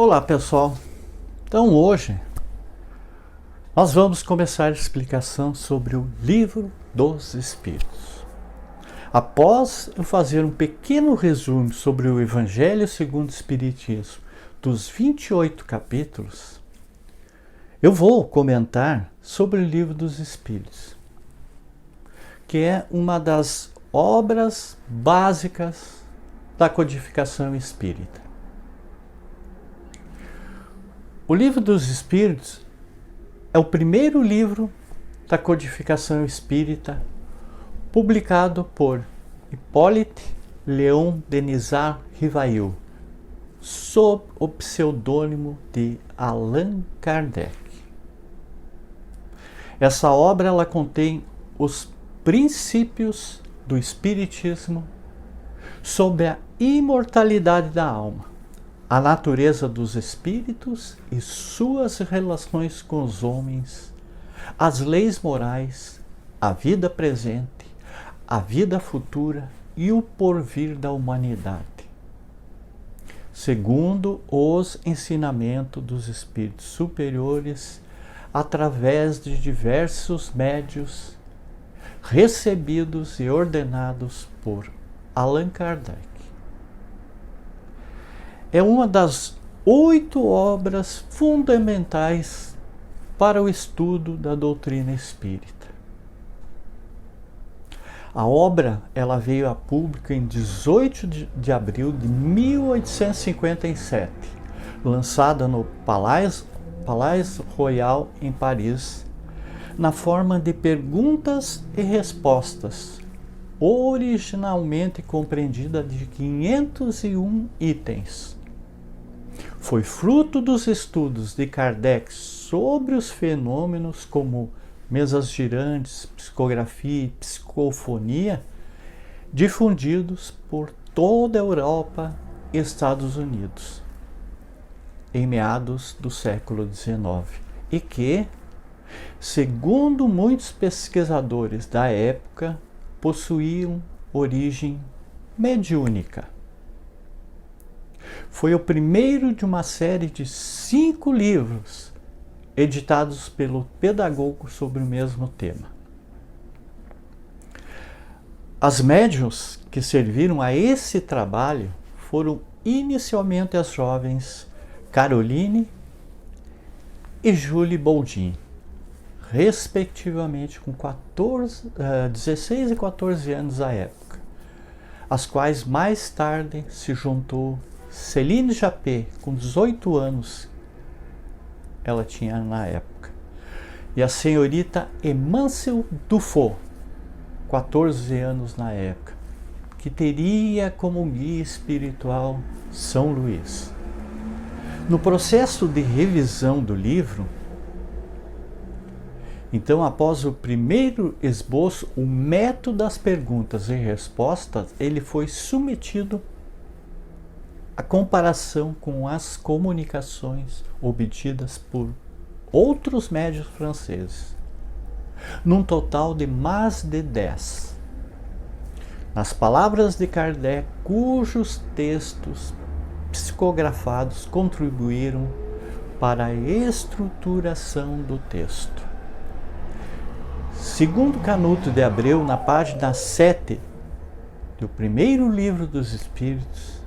Olá pessoal, então hoje nós vamos começar a explicação sobre o Livro dos Espíritos. Após eu fazer um pequeno resumo sobre o Evangelho segundo o Espiritismo dos 28 capítulos, eu vou comentar sobre o Livro dos Espíritos, que é uma das obras básicas da codificação espírita. O Livro dos Espíritos é o primeiro livro da codificação espírita publicado por Hippolyte Léon Denisard Rivail, sob o pseudônimo de Allan Kardec. Essa obra ela contém os princípios do Espiritismo sobre a imortalidade da alma, a natureza dos espíritos e suas relações com os homens, as leis morais, a vida presente, a vida futura e o porvir da humanidade, segundo os ensinamentos dos espíritos superiores, através de diversos médios recebidos e ordenados por Allan Kardec. É uma das 8 obras fundamentais para o estudo da doutrina espírita. A obra ela veio a público em 18 de abril de 1857, lançada no Palais Royal em Paris, na forma de perguntas e respostas, originalmente compreendida de 501 itens. Foi fruto dos estudos de Kardec sobre os fenômenos como mesas girantes, psicografia e psicofonia, difundidos por toda a Europa e Estados Unidos em meados do século XIX e que, segundo muitos pesquisadores da época, possuíam origem mediúnica. Foi o primeiro de uma série de 5 livros editados pelo pedagogo sobre o mesmo tema. As médiuns que serviram a esse trabalho foram inicialmente as jovens Caroline e Julie Boldin, respectivamente com 16 e 14 anos à época, às quais mais tarde se juntou Céline Japet, com 18 anos ela tinha na época, e a senhorita Emmancel Dufault, 14 anos na época, que teria como guia espiritual São Luís. No processo de revisão do livro, então, após o primeiro esboço, o método das perguntas e respostas, ele foi submetido à comparação com as comunicações obtidas por outros médios franceses, num total de mais de 10. Nas palavras de Kardec, cujos textos psicografados contribuíram para a estruturação do texto. Segundo Canuto de Abreu, na página 7 do primeiro livro dos Espíritos,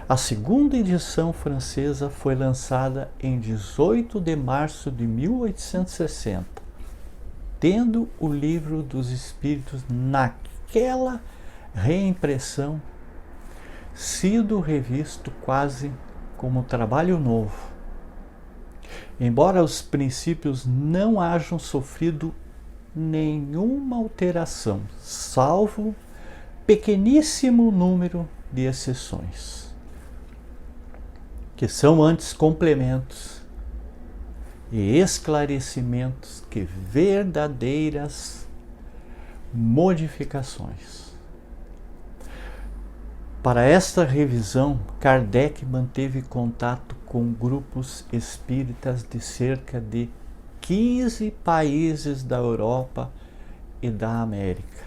a segunda edição francesa foi lançada em 18 de março de 1860, tendo o Livro dos Espíritos naquela reimpressão sido revisto quase como trabalho novo, embora os princípios não hajam sofrido nenhuma alteração, salvo pequeníssimo número de exceções, que são antes complementos e esclarecimentos que verdadeiras modificações. Para esta revisão, Kardec manteve contato com grupos espíritas de cerca de 15 países da Europa e da América.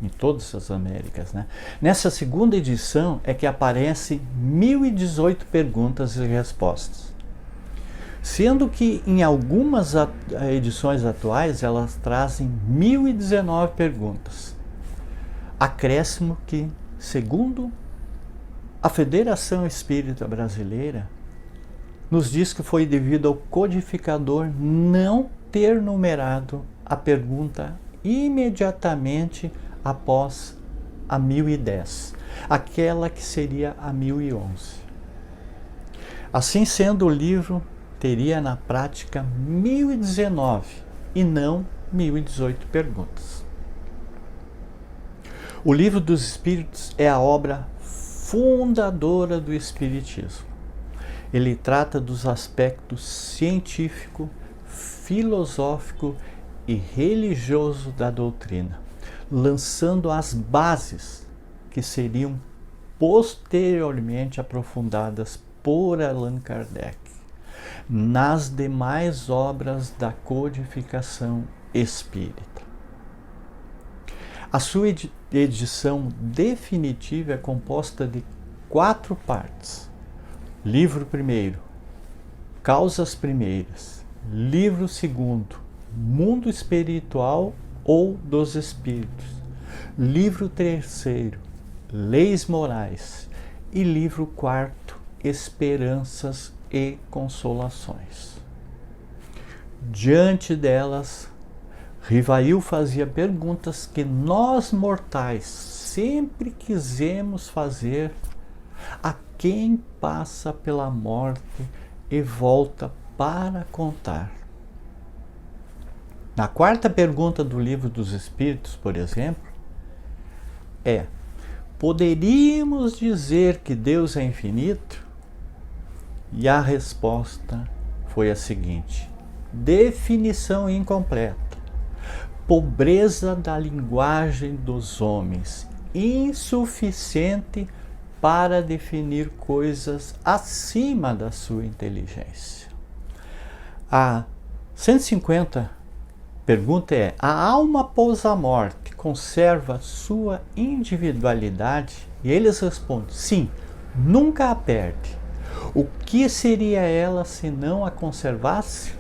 em todas as Américas, né? Nessa segunda edição é que aparecem 1018 perguntas e respostas. Sendo que em algumas edições atuais elas trazem 1019 perguntas. Acréscimo que, segundo a Federação Espírita Brasileira, nos diz que foi devido ao codificador não ter numerado a pergunta imediatamente após a 1010, aquela que seria a 1011. Assim sendo, o livro teria na prática 1019 e não 1018 perguntas. O Livro dos Espíritos é a obra fundadora do Espiritismo. Ele trata dos aspectos científico, filosófico e religioso da doutrina, lançando as bases que seriam posteriormente aprofundadas por Allan Kardec nas demais obras da codificação espírita. A sua edição definitiva é composta de 4 partes. Livro primeiro, Causas primeiras. Livro segundo, Mundo espiritual ou dos espíritos. Livro terceiro, Leis morais. E livro quarto, Esperanças e consolações. Diante delas, Rivail fazia perguntas que nós mortais sempre quisemos fazer a quem passa pela morte e volta para contar. Na quarta pergunta do Livro dos Espíritos, por exemplo, poderíamos dizer que Deus é infinito? E a resposta foi a seguinte: definição incompleta, pobreza da linguagem dos homens, insuficiente para definir coisas acima da sua inteligência. A 150 pergunta é: a alma após a morte conserva sua individualidade? E eles respondem: sim, nunca a perde. O que seria ela se não a conservasse?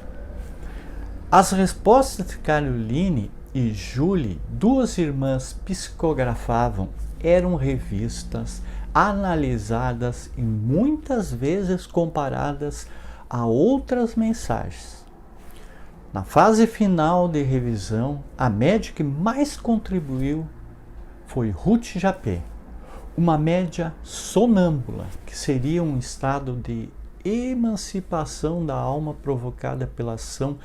As respostas de Caroline e Julie, 2 irmãs, psicografavam, eram revistas, analisadas e muitas vezes comparadas a outras mensagens. Na fase final de revisão, a média que mais contribuiu foi Ruth Japé, uma média sonâmbula, que seria um estado de emancipação da alma provocada pela ação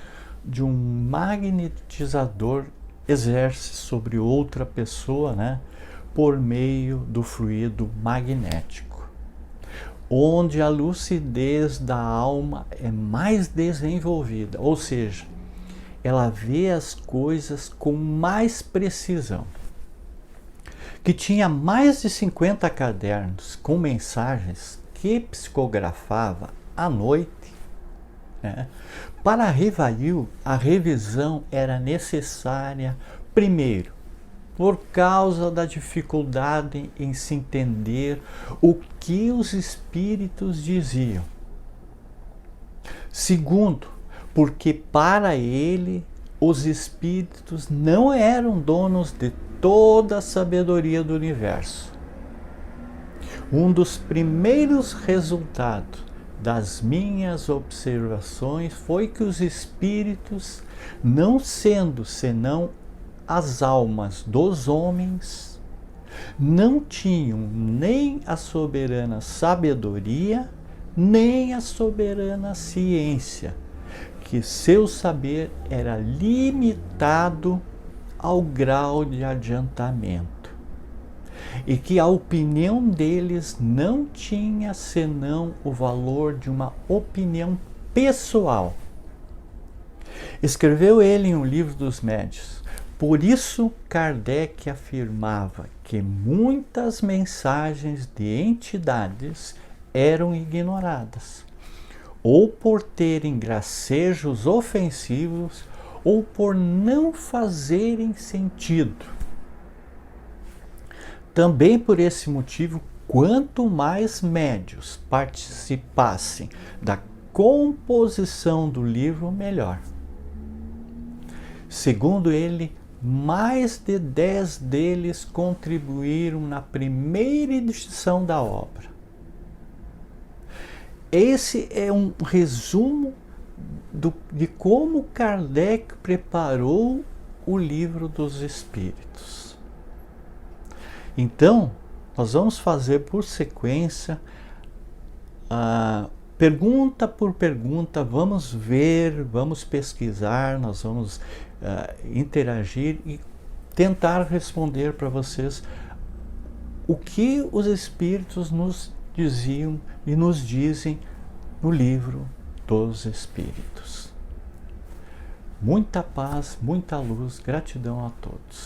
de um magnetizador exerce sobre outra pessoa, por meio do fluido magnético, onde a lucidez da alma é mais desenvolvida, ou seja, ela vê as coisas com mais precisão. Que tinha mais de 50 cadernos com mensagens que psicografava à noite. Para Rivail, a revisão era necessária, primeiro, por causa da dificuldade em se entender o que os espíritos diziam. Segundo, porque para ele os espíritos não eram donos de toda a sabedoria do universo. Um dos primeiros resultados das minhas observações foi que os espíritos, não sendo senão as almas dos homens, não tinham nem a soberana sabedoria, nem a soberana ciência, que seu saber era limitado ao grau de adiantamento, e que a opinião deles não tinha senão o valor de uma opinião pessoal. Escreveu ele em um livro dos médiuns. Por isso, Kardec afirmava que muitas mensagens de entidades eram ignoradas, ou por terem gracejos ofensivos, ou por não fazerem sentido. Também por esse motivo, quanto mais médios participassem da composição do livro, melhor. Segundo ele, mais de 10 deles contribuíram na primeira edição da obra. Esse é um resumo de como Kardec preparou o Livro dos Espíritos. Então, nós vamos fazer por sequência, pergunta por pergunta, vamos ver, vamos pesquisar, nós vamos interagir e tentar responder para vocês o que os Espíritos nos diziam e nos dizem no Livro dos Espíritos. Muita paz, muita luz, gratidão a todos.